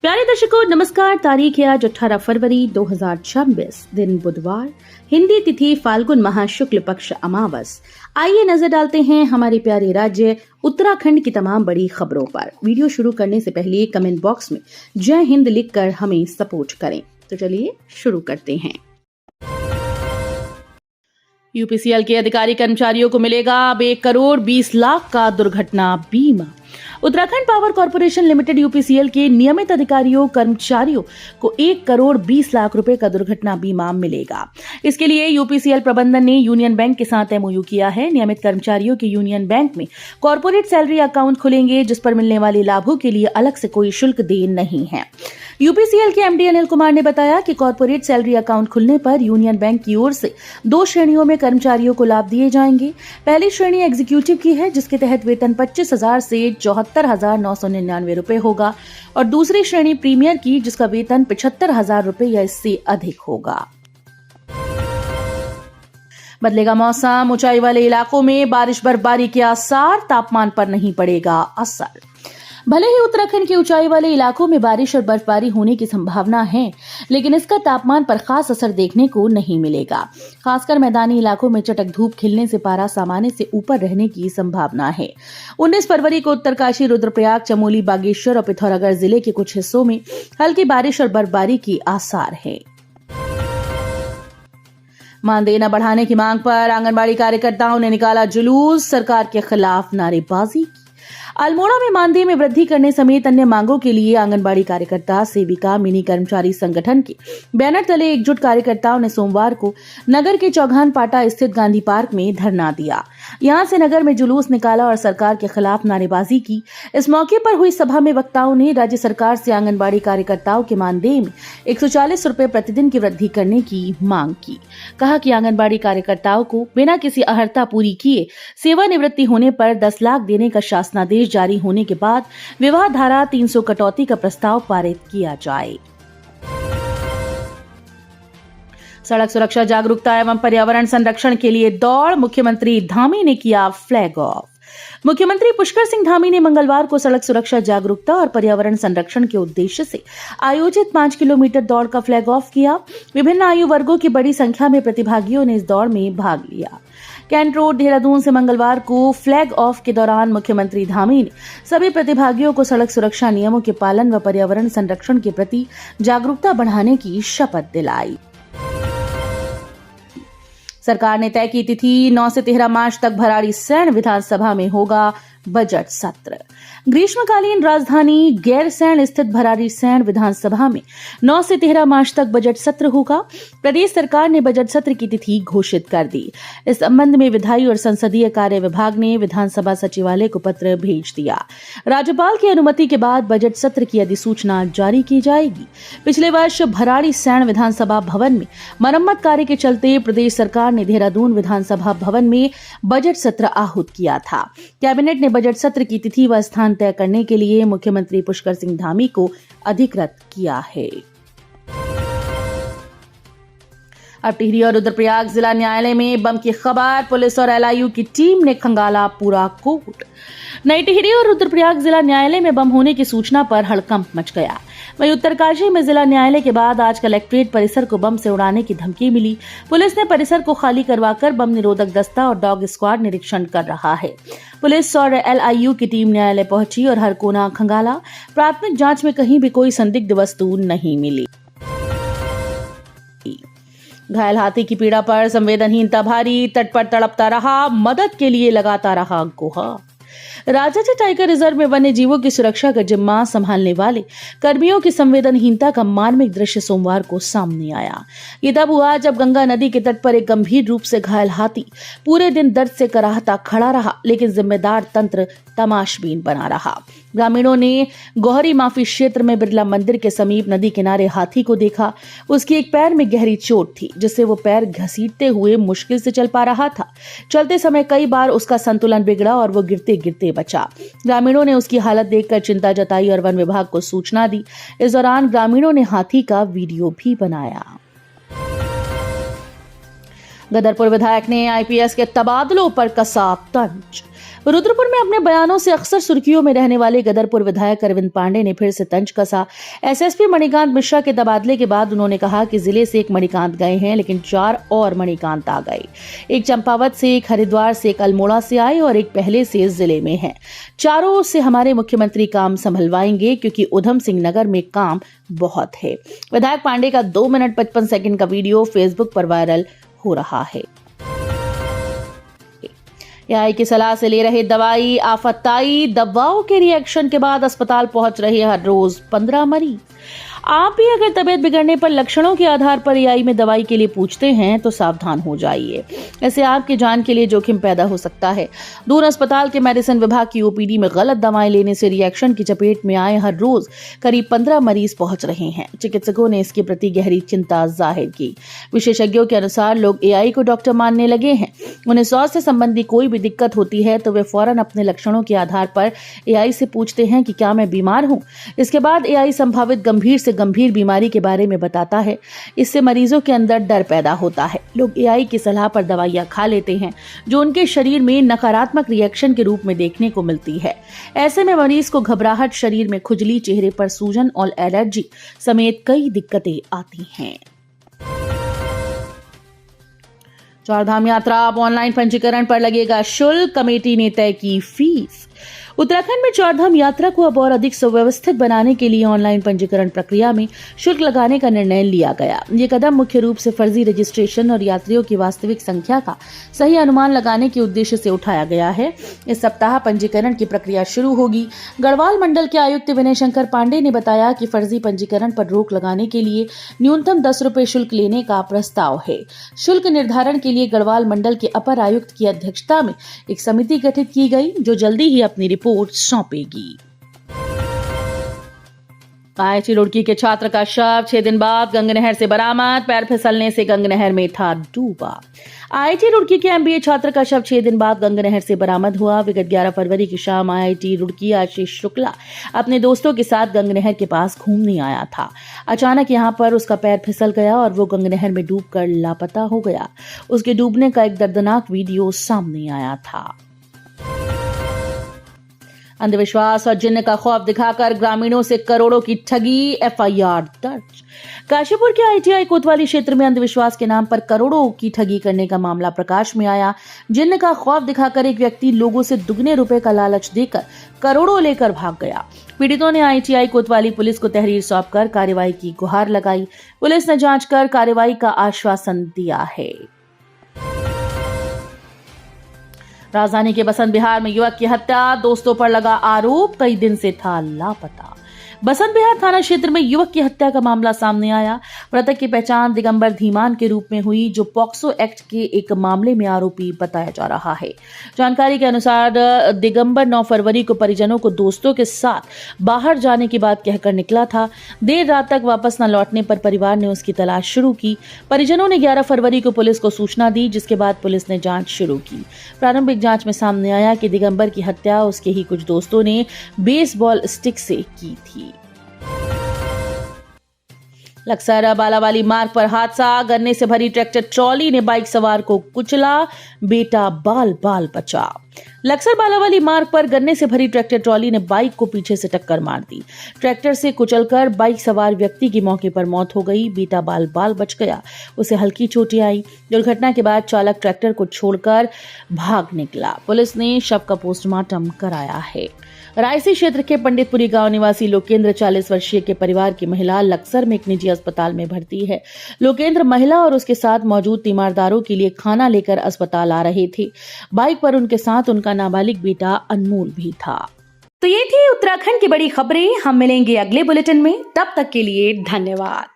प्यारे दर्शकों नमस्कार। तारीख है आज 18 फरवरी 2026, दिन बुधवार, हिंदी तिथि फाल्गुन माह शुक्ल पक्ष अमावस। आइए नजर डालते हैं हमारे प्यारे राज्य उत्तराखंड की तमाम बड़ी खबरों पर। वीडियो शुरू करने से पहले कमेंट बॉक्स में जय हिंद लिखकर हमें सपोर्ट करें। तो चलिए शुरू करते हैं। यूपीसीएल के अधिकारी कर्मचारियों को मिलेगा अब 1 करोड़ 20 लाख का दुर्घटना बीमा। Uttarakhand power corporation limited UPCL के नियमित अधिकारियों कर्मचारियों को 1 करोड़ 20 लाख रुपए का दुर्घटना बीमा मिलेगा। इसके लिए यूपीसीएल प्रबंधन ने यूनियन बैंक के साथ एमओयू किया है। नियमित कर्मचारियों के यूनियन बैंक में कॉर्पोरेट सैलरी अकाउंट खुलेंगे, जिस पर मिलने वाले लाभों के लिए अलग से कोई शुल्क देन नहीं है। यूपीसीएल के एमडी अनिल कुमार ने बताया कि कॉर्पोरेट सैलरी अकाउंट खुलने पर यूनियन बैंक की ओर से 2 श्रेणियों में कर्मचारियों को लाभ दिए जाएंगे। पहली श्रेणी एग्जीक्यूटिव की है, जिसके तहत वेतन 25,000 से 74,999 रुपए होगा, और दूसरी श्रेणी प्रीमियर की, जिसका वेतन 75,000 रुपए या इससे अधिक होगा। बदलेगा मौसम, ऊंचाई वाले इलाकों में बारिश बर्फबारी के आसार, तापमान पर नहीं पड़ेगा असर। भले ही उत्तराखंड के ऊंचाई वाले इलाकों में बारिश और बर्फबारी होने की संभावना है, लेकिन इसका तापमान पर खास असर देखने को नहीं मिलेगा। खासकर मैदानी इलाकों में चटक धूप खिलने से पारा सामान्य से ऊपर रहने की संभावना है। 19 फरवरी को उत्तरकाशी, रुद्रप्रयाग, चमोली, बागेश्वर और पिथौरागढ़ जिले के कुछ हिस्सों में हल्की बारिश और बर्फबारी की आसार है। मानदेय न बढ़ाने की मांग पर आंगनबाड़ी कार्यकर्ताओं ने निकाला जुलूस, सरकार के खिलाफ नारेबाजी। अल्मोड़ा में मानदेय में वृद्धि करने समेत अन्य मांगों के लिए आंगनबाड़ी कार्यकर्ता, सेविका, मिनी कर्मचारी संगठन के बैनर तले एकजुट कार्यकर्ताओं ने सोमवार को नगर के चौघान पाटा स्थित गांधी पार्क में धरना दिया। यहां से नगर में जुलूस निकाला और सरकार के खिलाफ नारेबाजी की। इस मौके पर हुई सभा में वक्ताओं ने राज्य सरकार से आंगनबाड़ी कार्यकर्ताओं के मानदेय में 140 रुपए प्रतिदिन की वृद्धि करने की मांग की। कहा कि आंगनबाड़ी कार्यकर्ताओं को बिना किसी अर्हता पूरी किए सेवानिवृत्ति होने पर 10 लाख देने का शासनादेश जारी होने के बाद विवाह धारा 300 कटौती का प्रस्ताव पारित किया जाए। सड़क सुरक्षा जागरूकता एवं पर्यावरण संरक्षण के लिए दौड़, मुख्यमंत्री धामी ने किया फ्लैग ऑफ। मुख्यमंत्री पुष्कर सिंह धामी ने मंगलवार को सड़क सुरक्षा जागरूकता और पर्यावरण संरक्षण के उद्देश्य से आयोजित 5 किलोमीटर दौड़ का फ्लैग ऑफ किया। विभिन्न आयु वर्गों की बड़ी संख्या में प्रतिभागियों ने इस दौड़ में भाग लिया। कैंट रोड, देहरादून से मंगलवार को फ्लैग ऑफ के दौरान मुख्यमंत्री धामी ने सभी प्रतिभागियों को सड़क सुरक्षा नियमों के पालन व पर्यावरण संरक्षण के प्रति जागरूकता बढ़ाने की शपथ दिलाई। सरकार ने तय की तिथि 9 से 13 मार्च तक भराड़ीसैंण विधानसभा में होगा बजट सत्र। ग्रीष्मकालीन राजधानी गैरसैंण स्थित भराड़ीसैंण विधानसभा में 9 से 13 मार्च तक बजट सत्र होगा। प्रदेश सरकार ने बजट सत्र की तिथि घोषित कर दी। इस संबंध में विधायी और संसदीय कार्य विभाग ने विधानसभा सचिवालय को पत्र भेज दिया। राज्यपाल की अनुमति के बाद बजट सत्र की अधिसूचना जारी की जाएगी। पिछले वर्ष भराड़ीसैंण विधानसभा भवन में मरम्मत कार्य के चलते प्रदेश सरकार ने देहरादून विधानसभा भवन में बजट सत्र आहूत किया था। कैबिनेट ने बजट सत्र की तिथि व स्थान तय करने के लिए मुख्यमंत्री पुष्कर सिंह धामी को अधिकृत किया है। अब टिहरी और रुद्रप्रयाग जिला न्यायालय में बम की खबर, पुलिस और एलआईयू की टीम ने खंगाला पूरा कोर्ट। नई टिहरी और रुद्रप्रयाग जिला न्यायालय में बम होने की सूचना पर हड़कंप मच गया। वहीं उत्तरकाशी में जिला न्यायालय के बाद आज कलेक्ट्रेट परिसर को बम से उड़ाने की धमकी मिली। पुलिस ने परिसर को खाली करवाकर बम निरोधक दस्ता और डॉग स्क्वाड निरीक्षण कर रहा है। पुलिस और एलआईयू की टीम न्यायालय पहुंची और हर कोना खंगाला। प्राथमिक जांच में कहीं भी कोई संदिग्ध वस्तु नहीं मिली। घायल हाथी की पीड़ा पर संवेदनहीनता भारी, तट पर तड़पता रहा, मदद के लिए लगाता रहा गुहार। राजाजी टाइगर रिजर्व में वन्य जीवों की सुरक्षा का जिम्मा संभालने वाले कर्मियों की संवेदनहीनता का मार्मिक दृश्य सोमवार को सामने आया। ये तब हुआ जब गंगा नदी के तट पर एक गंभीर रूप से घायल हाथी पूरे दिन दर्द से कराहता खड़ा रहा, लेकिन जिम्मेदार तंत्र तमाशबीन बना रहा। ग्रामीणों ने गौहरी माफी क्षेत्र में बिरला मंदिर के समीप नदी किनारे हाथी को देखा। उसकी एक पैर में गहरी चोट थी, जिससे वो पैर घसीटते हुए मुश्किल से चल पा रहा था। चलते समय कई बार उसका संतुलन बिगड़ा और वो गिरते गिरते बचा। ग्रामीणों ने उसकी हालत देखकर चिंता जताई और वन विभाग को सूचना दी। इस दौरान ग्रामीणों ने हाथी का वीडियो भी बनाया। गदरपुर विधायक ने आईपीएस के तबादलों पर कसा तंज। रुद्रपुर में अपने बयानों से अक्सर सुर्खियों में रहने वाले गदरपुर विधायक अरविंद पांडे ने फिर से तंज कसा। एसएसपी मणिकांत मिश्रा के तबादले के बाद उन्होंने कहा कि जिले से एक मणिकांत गए हैं, लेकिन 4 और मणिकांत आ गए। एक चंपावत से, एक हरिद्वार से, एक अल्मोड़ा से आए और एक पहले से जिले में है। चारों से हमारे मुख्यमंत्री काम संभलवाएंगे क्योंकि उधम सिंह नगर में काम बहुत है। विधायक पांडे का 2 मिनट 55 सेकंड का वीडियो फेसबुक पर वायरल हो रहा है। एआई की सलाह से ले रहे दवाई आफताई, दवाओं के रिएक्शन के बाद अस्पताल पहुंच रहे हर रोज 15 मरीज। आप भी अगर तबीयत बिगड़ने पर लक्षणों के आधार पर एआई में दवाई के लिए पूछते हैं तो सावधान हो जाइए। ऐसे आपकी जान के लिए जोखिम पैदा हो सकता है। दून अस्पताल के मेडिसिन विभाग की ओपीडी में गलत दवाएं लेने से रिएक्शन की चपेट में आए हर रोज करीब 15 मरीज पहुंच रहे हैं। चिकित्सकों ने इसके प्रति गहरी चिंता जाहिर की। विशेषज्ञों के अनुसार लोग एआई को डॉक्टर मानने लगे हैं। उन्हें स्वास्थ्य से संबंधी कोई भी दिक्कत होती है तो वे फौरन अपने लक्षणों के आधार पर एआई से पूछते हैं कि क्या मैं बीमार हूं। इसके बाद एआई संभावित गंभीर से गंभीर बीमारी के बारे में बताता है। इससे मरीजों के अंदर डर पैदा होता है। लोग एआई की सलाह पर दवाइयां खा लेते हैं जो उनके शरीर में नकारात्मक रिएक्शन के रूप में देखने को मिलती है। ऐसे में मरीज को घबराहट, शरीर में खुजली, चेहरे पर सूजन और एलर्जी समेत कई दिक्कतें आती हैं। चारधाम यात्रा अब ऑनलाइन पंजीकरण पर लगेगा शुल्क, कमेटी ने तय की फीस। उत्तराखंड में चारधाम यात्रा को अब और अधिक सुव्यवस्थित बनाने के लिए ऑनलाइन पंजीकरण प्रक्रिया में शुल्क लगाने का निर्णय लिया गया। ये कदम मुख्य रूप से फर्जी रजिस्ट्रेशन और यात्रियों की वास्तविक संख्या का सही अनुमान लगाने के उद्देश्य से उठाया गया है। इस सप्ताह पंजीकरण की प्रक्रिया शुरू होगी। गढ़वाल मंडल के आयुक्त विनय शंकर पांडे ने बताया कि फर्जी पंजीकरण पर रोक लगाने के लिए न्यूनतम 10 रुपए शुल्क लेने का प्रस्ताव है। शुल्क निर्धारण के लिए गढ़वाल मंडल के अपर आयुक्त की अध्यक्षता में एक समिति गठित की गई जो जल्दी ही अपनी रिपोर्ट सौंपेगी। आईआईटी रुड़की के छात्र का शव 6 दिन बाद गंगनहर से बरामद। पैर फिसलने से गंगनहर में था डूबा। आईआईटी रुड़की के एमबीए छात्र का शव 6 दिन बाद गंगनहर से बरामद हुआ। विगत 11 फरवरी की शाम आईआईटी रुड़की आशीष शुक्ला अपने दोस्तों के साथ गंगनहर के पास घूमने आया था। अचानक यहां पर उसका पैर फिसल गया और वो गंगनहर में डूबकर लापता हो गया। उसके डूबने का एक दर्दनाक वीडियो सामने आया था। अंधविश्वास और जिन्न का खौफ दिखाकर ग्रामीणों से करोड़ों की ठगी, एफआईआर दर्ज। काशीपुर के आईटीआई कोतवाली क्षेत्र में अंधविश्वास के नाम पर करोड़ों की ठगी करने का मामला प्रकाश में आया। जिन्न का खौफ दिखाकर एक व्यक्ति लोगों से दुगने रुपए का लालच देकर करोड़ों लेकर भाग गया। पीड़ितों ने आईटीआई कोतवाली पुलिस को तहरीर सौंपकर कार्रवाई की गुहार लगाई। पुलिस ने जांच कर कार्रवाई का आश्वासन दिया है। राजधानी के बसंत विहार में युवक की हत्या, दोस्तों पर लगा आरोप, कई दिन से था लापता। बसंत विहार थाना क्षेत्र में युवक की हत्या का मामला सामने आया। मृतक की पहचान दिगंबर धीमान के रूप में हुई, जो पॉक्सो एक्ट के एक मामले में आरोपी बताया जा रहा है। जानकारी के अनुसार दिगंबर 9 फरवरी को परिजनों को दोस्तों के साथ बाहर जाने की बात कहकर निकला था। देर रात तक वापस न लौटने पर परिवार ने उसकी तलाश शुरू की। परिजनों ने 11 फरवरी को पुलिस को सूचना दी, जिसके बाद पुलिस ने जांच शुरू की। प्रारंभिक जांच में सामने आया कि दिगंबर की हत्या उसके ही कुछ दोस्तों ने बेसबॉल स्टिक से की थी। लक्सर बालावाली मार्ग पर हादसा, गन्ने से भरी ट्रैक्टर ट्रॉली ने बाइक सवार को कुचला, बेटा बाल बाल बचा। लक्सर बालावाली मार्ग पर गन्ने से भरी ट्रैक्टर ट्रॉली ने बाइक को पीछे से टक्कर मार दी। ट्रैक्टर से कुचलकर बाइक सवार व्यक्ति की मौके पर मौत हो गई। बेटा बाल बाल बच गया, उसे हल्की चोटें आई। दुर्घटना के बाद चालक ट्रैक्टर को छोड़कर भाग निकला। पुलिस ने शव का पोस्टमार्टम कराया है। रायसी क्षेत्र के पंडितपुरी गांव निवासी लोकेंद्र 40 वर्षीय के परिवार की महिला लक्सर में एक निजी अस्पताल में भर्ती है। लोकेंद्र महिला और उसके साथ मौजूद तीमारदारों के लिए खाना लेकर अस्पताल आ रहे थे। बाइक पर उनके साथ उनका नाबालिग बेटा अनमोल भी था। तो ये थी उत्तराखंड की बड़ी खबरें। हम मिलेंगे अगले बुलेटिन में, तब तक के लिए धन्यवाद।